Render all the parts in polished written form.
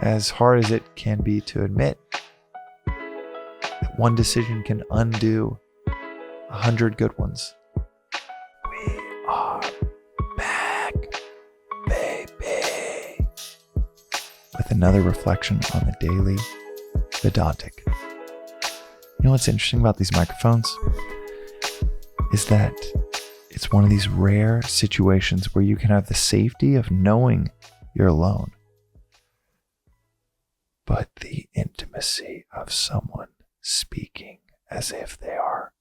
as hard as it can be to admit, that one decision can undo 100 good ones. We are back, baby, with another reflection on the Daily Vedantic. You know what's interesting about these microphones is that it's one of these rare situations where you can have the safety of knowing you're alone, but the intimacy of someone speaking as if they are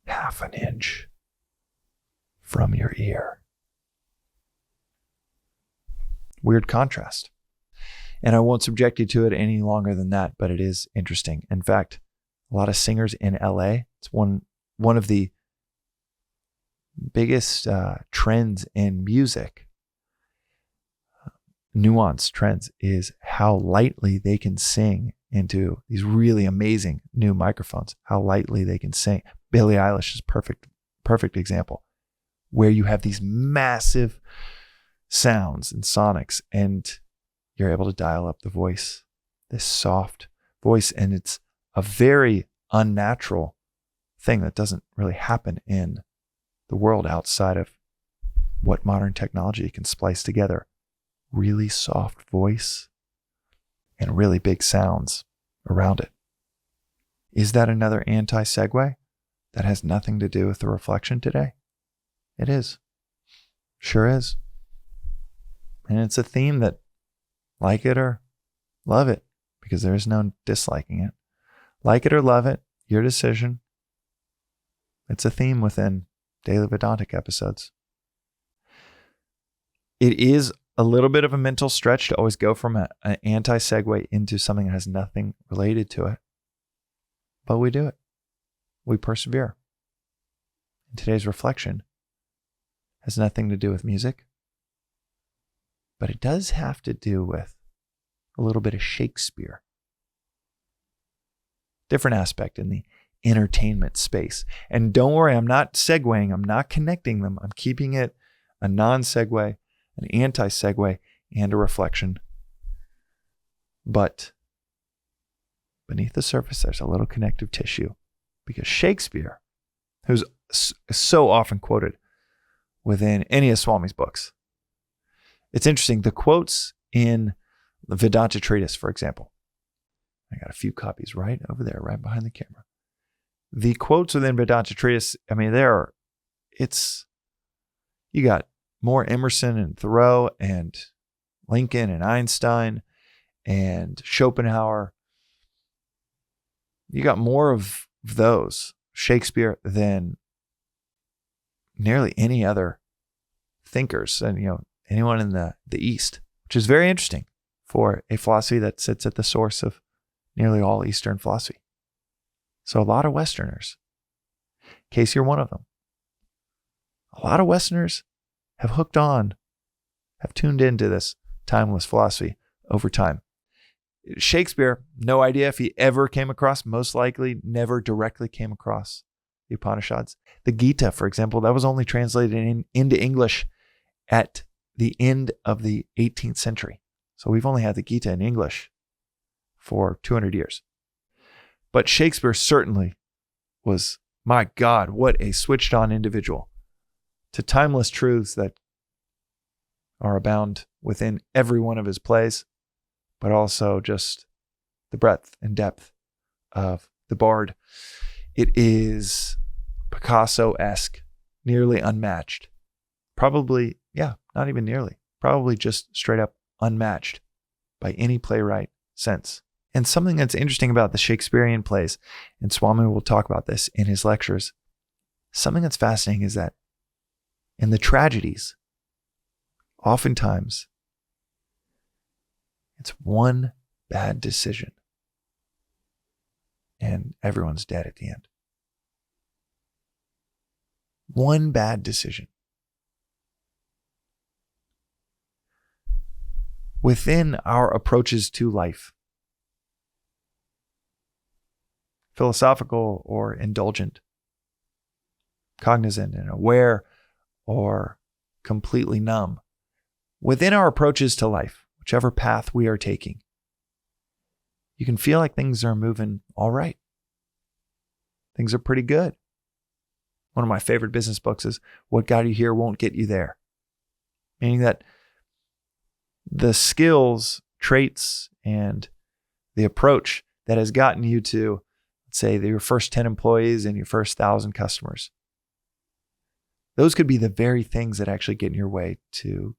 half an inch from your ear. Weird contrast. And I won't subject you to it any longer than that, but it is interesting. In fact, a lot of singers in LA, it's one of the biggest trends in music, nuanced trends, is how lightly they can sing into these really amazing new microphones, how lightly they can sing. Billie Eilish is perfect example, where you have these massive sounds and sonics, and you're able to dial up the voice, this soft voice, and it's a very unnatural thing that doesn't really happen in the world outside of what modern technology can splice together. Really soft voice and really big sounds around it. Is that another anti-segue that has nothing to do with the reflection today? It is. Sure is. And it's a theme that, like it or love it, because there is no disliking it. Like it or love it, your decision. It's a theme within Daily Vedantic episodes. It is a little bit of a mental stretch to always go from an anti-segue into something that has nothing related to it. But we do it. We persevere. And today's reflection has nothing to do with music, but it does have to do with a little bit of Shakespeare. Different aspect in the entertainment space. And don't worry, I'm not segueing, I'm not connecting them. I'm keeping it a non-segue, an anti-segue, and a reflection. But beneath the surface, there's a little connective tissue, because Shakespeare, who's so often quoted within any of Swami's books. It's interesting, the quotes in the Vedanta treatise, for example. I got a few copies right over there, right behind the camera. The quotes within Vedanta treatise, I mean, you got more Emerson and Thoreau and Lincoln and Einstein and Schopenhauer. You got more of those, Shakespeare, than nearly any other thinkers and, anyone in the East, which is very interesting for a philosophy that sits at the source of nearly all Eastern philosophy. So a lot of Westerners, in case you're one of them, a lot of Westerners have hooked on, have tuned into this timeless philosophy over time. Shakespeare, no idea if he ever came across, most likely never directly came across the Upanishads. The Gita, for example, that was only translated into English at the end of the 18th century. So we've only had the Gita in English for 200 years. But Shakespeare certainly was, my God, what a switched on individual to timeless truths that are abound within every one of his plays, but also just the breadth and depth of the bard. It is Picasso-esque, nearly unmatched. Probably, not even nearly, probably just straight up unmatched by any playwright since. And something that's interesting about the Shakespearean plays, and Swami will talk about this in his lectures, something that's fascinating is that in the tragedies, oftentimes, it's one bad decision and everyone's dead at the end. One bad decision. Within our approaches to life, philosophical or indulgent, cognizant and aware or completely numb, within our approaches to life, whichever path we are taking, you can feel like things are moving all right. Things are pretty good. One of my favorite business books is What Got You Here Won't Get You There. Meaning that the skills, traits, and the approach that has gotten you to, let's say, your first 10 employees and your first 1,000 customers, those could be the very things that actually get in your way to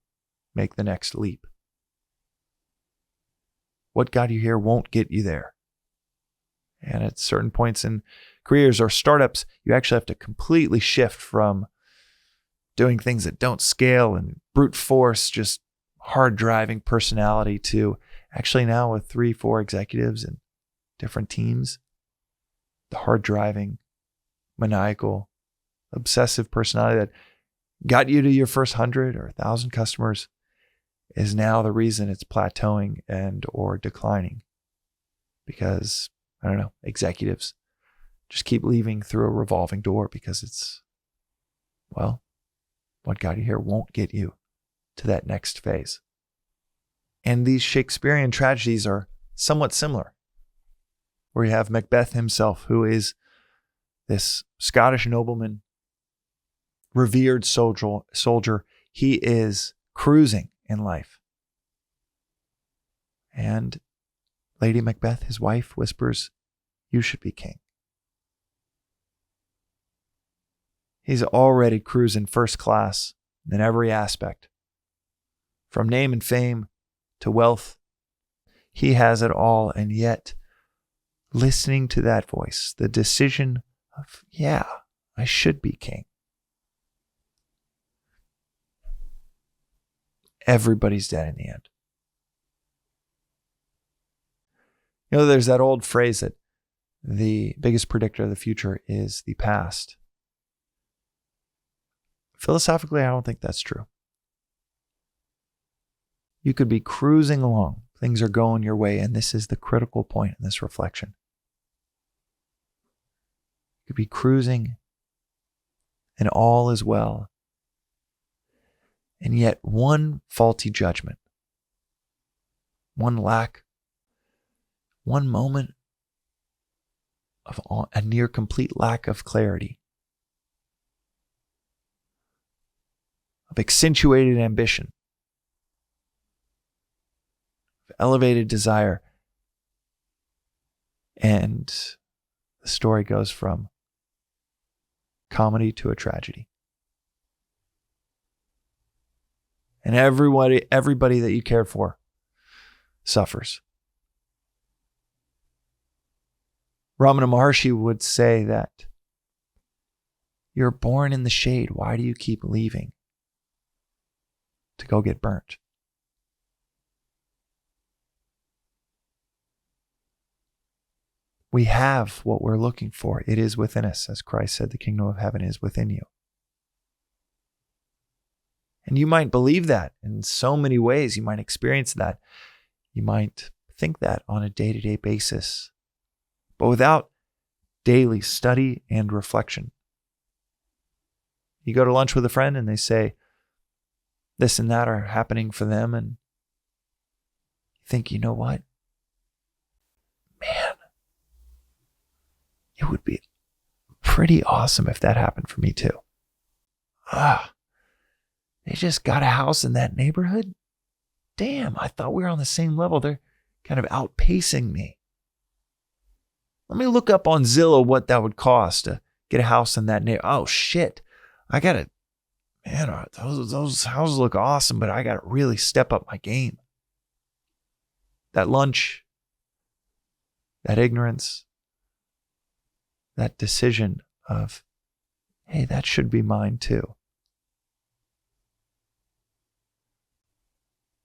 make the next leap. What got you here won't get you there. And at certain points in careers or startups, you actually have to completely shift from doing things that don't scale and brute force, just hard driving personality, to actually now with 3-4 executives and different teams, the hard driving, maniacal, obsessive personality that got you to your first 100 or 1,000 customers is now the reason it's plateauing and or declining. Because, I don't know, executives just keep leaving through a revolving door because it's, well, what got you here won't get you to that next phase. And these Shakespearean tragedies are somewhat similar, where you have Macbeth himself, who is this Scottish nobleman, revered soldier. He is cruising in life. And Lady Macbeth, his wife, whispers, "You should be king." He's already cruising first class in every aspect. From name and fame to wealth, he has it all. And yet, listening to that voice, the decision of, yeah, I should be king, everybody's dead in the end. You know, there's that old phrase that the biggest predictor of the future is the past. Philosophically, I don't think that's true. You could be cruising along, things are going your way, and this is the critical point in this reflection. You could be cruising and all is well, and yet one faulty judgment, one moment of a near complete lack of clarity, of accentuated ambition, of elevated desire, and the story goes from comedy to a tragedy. And everybody that you cared for suffers. Ramana Maharshi would say that you're born in the shade. Why do you keep leaving to go get burnt? We have what we're looking for. It is within us. As Christ said, the kingdom of heaven is within you. And you might believe that in so many ways. You might experience that. You might think that on a day-to-day basis. But without daily study and reflection. You go to lunch with a friend and they say this and that are happening for them, and you think, you know what? Man, it would be pretty awesome if that happened for me too. They just got a house in that neighborhood? Damn, I thought we were on the same level. They're kind of outpacing me. Let me look up on Zillow what that would cost to get a house in that neighborhood. Oh shit, those houses look awesome, but I got to really step up my game. That lunch, that ignorance, that decision of, hey, that should be mine too.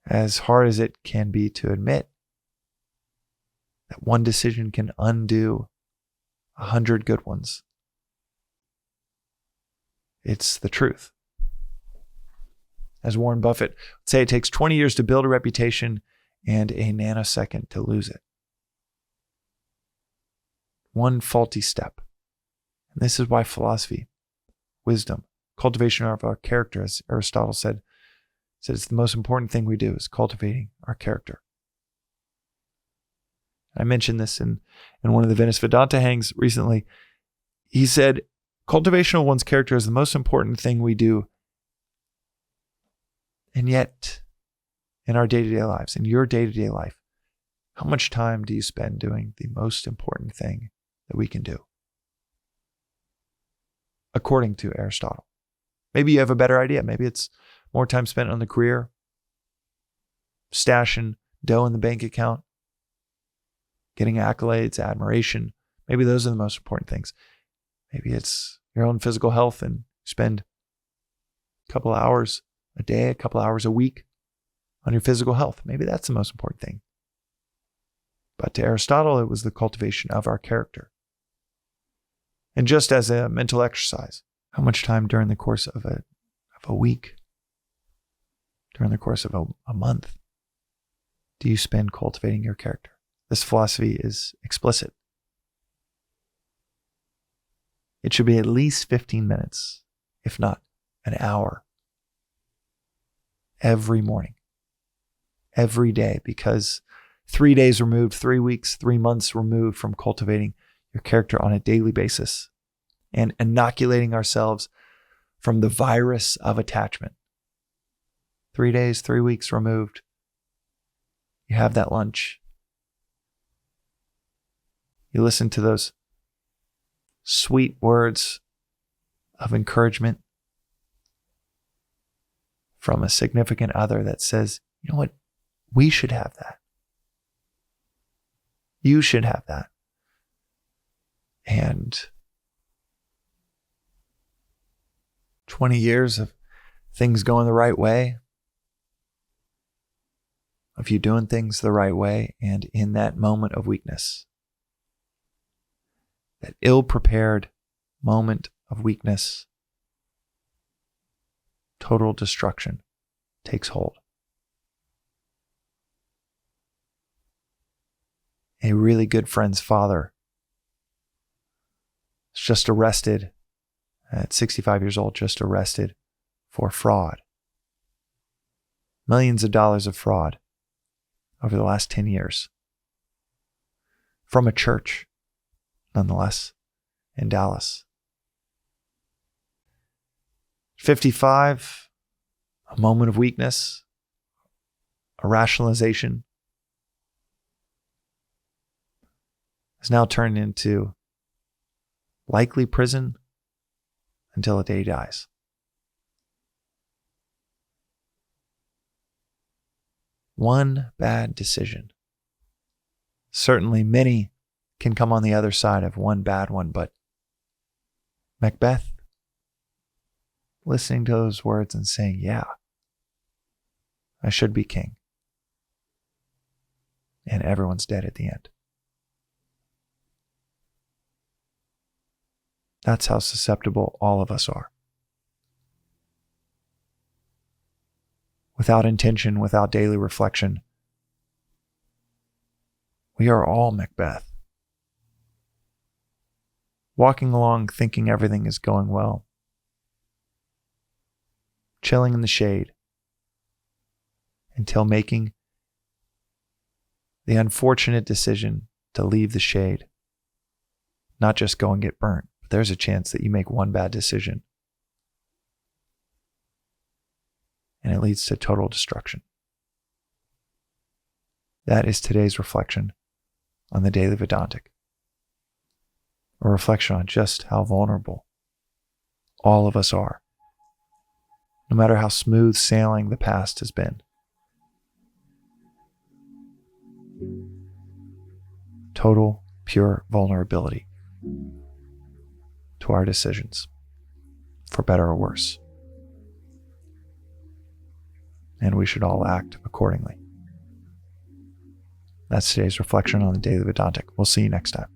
As hard as it can be to admit that one decision can undo 100 good ones, it's the truth. As Warren Buffett would say, it takes 20 years to build a reputation and a nanosecond to lose it. One faulty step. And this is why philosophy, wisdom, cultivation of our character, as Aristotle said, said it's the most important thing we do is cultivating our character. I mentioned this in one of the Venice Vedanta hangs recently. He said, cultivation of one's character is the most important thing we do. And yet, in our day-to-day lives, in your day-to-day life, how much time do you spend doing the most important thing that we can do? According to Aristotle. Maybe you have a better idea. Maybe it's more time spent on the career, stashing dough in the bank account, getting accolades, admiration. Maybe those are the most important things. Maybe it's your own physical health and spend a couple of hours a day, a couple of hours a week on your physical health. Maybe that's the most important thing. But to Aristotle, it was the cultivation of our character. And just as a mental exercise, how much time during the course of a week, during the course of a month, do you spend cultivating your character? This philosophy is explicit. It should be at least 15 minutes, if not an hour, every morning, every day, because 3 days removed, 3 weeks, 3 months removed from cultivating your character on a daily basis and inoculating ourselves from the virus of attachment. 3 days, 3 weeks removed, you have that lunch. You listen to those sweet words of encouragement from a significant other that says, you know what, we should have that. You should have that. And 20 years of things going the right way, of you doing things the right way, and in that moment of weakness, that ill-prepared moment of weakness, total destruction takes hold. A really good friend's father was just arrested at 65 years old, just arrested for fraud. Millions of dollars of fraud over the last 10 years from a church, nonetheless, in Dallas. 55, a moment of weakness, a rationalization, has now turned into likely prison until the day he dies. One bad decision. Certainly many can come on the other side of one bad one, but Macbeth, listening to those words and saying, yeah, I should be king. And everyone's dead at the end. That's how susceptible all of us are. Without intention, without daily reflection, we are all Macbeth. Walking along thinking everything is going well. Chilling in the shade until making the unfortunate decision to leave the shade. Not just go and get burnt, but there's a chance that you make one bad decision and it leads to total destruction. That is today's reflection on the Daily Vedantic. A reflection on just how vulnerable all of us are, no matter how smooth sailing the past has been. Total, pure vulnerability to our decisions, for better or worse. And we should all act accordingly. That's today's reflection on the Daily Vedantic. We'll see you next time.